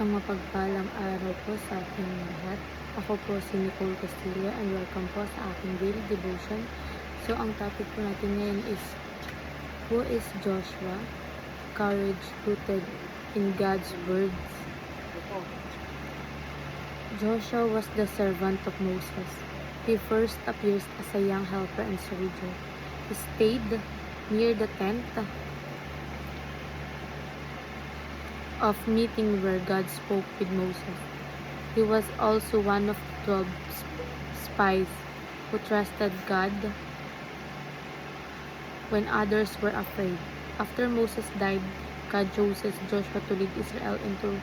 Isang mapagpalang araw po sa ating lahat. Ako po si Nicole Castillo and welcome po sa aking daily devotion. So, ang topic po natin ngayon is, who is Joshua? Courage rooted in God's words. Joshua was the servant of Moses. He first appears as a young helper and soldier. He stayed near the tent of meeting where God spoke with Moses. He was also one of 12 spies who trusted God when others were afraid. After Moses died, God chose Joshua to lead Israel into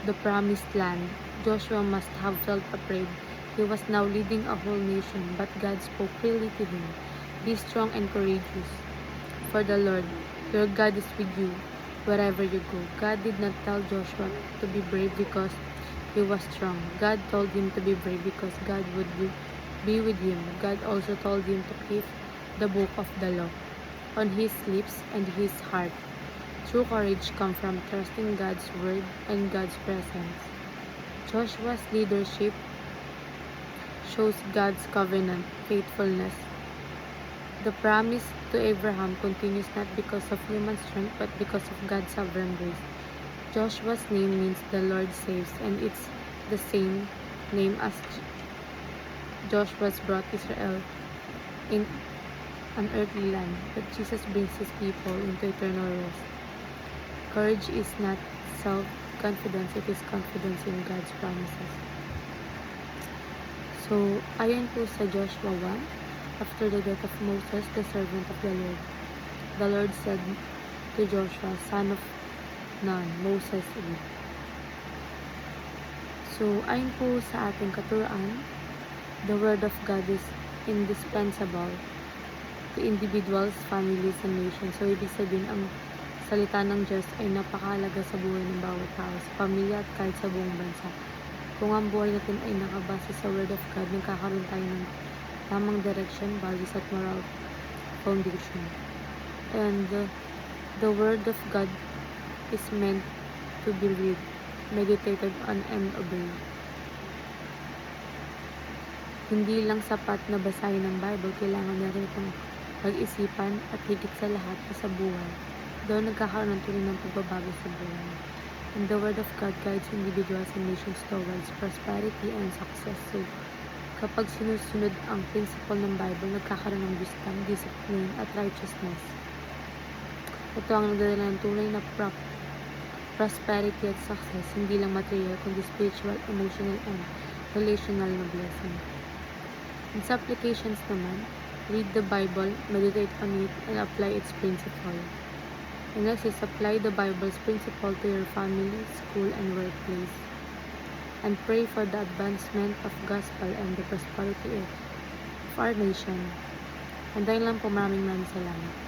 the promised land. Joshua must have felt afraid. He was now leading a whole nation, but God spoke clearly to him. Be strong and courageous, for the Lord, your God, is with you wherever you go. God did not tell Joshua to be brave because he was strong. God told him to be brave because God would be with him. God also told him to keep the book of the law on his lips and his heart. True courage comes from trusting God's word and God's presence. Joshua's leadership shows God's covenant faithfulness. The promise to Abraham continues not because of human strength but because of God's sovereign grace. Joshua's name means the Lord saves, and it's the same name as Joshua's brought Israel in an earthly land, but Jesus brings his people into eternal rest. Courage is not self-confidence, it is confidence in God's promises. So, ayon po sa Joshua 1, after the death of Moses, the servant of the Lord said to Joshua, son of Nun, Moses' age. So, ayon po sa ating katuruan, the Word of God is indispensable to individuals, families, and nations. So, ibig sabihin, ang salita ng Diyos ay napakahalaga sa buhay ng bawat tao, sa pamilya at kahit sa buong bansa. Kung ang buhay natin ay nakabase sa Word of God, nagkakaroon tayo ng tamang direction, values, at moral foundation. And the Word of God is meant to be read, meditated on, and obeyed. Hindi lang sapat na basahin ng Bible, kailangan na rin itong pag-isipan at higit sa lahat sa buhay. Doon nagkakaroon ng tunay ng pagbabago sa buhay. And the Word of God guides individuals and nations towards prosperity and success. So, kapag sinusunod ang principle ng Bible, nagkakaroon ng wisdom, discipline, at righteousness. Ito ang nagdadala ng tunay na prosperity at success, hindi lang material, kundi spiritual, emotional, and relational na blessing. In sa applications naman, read the Bible, meditate on it, and apply its principle. And next is apply the Bible's principle to your family, school, and workplace. And pray for the advancement of gospel and the prosperity of our nation. And dahil lang po, maraming salamat.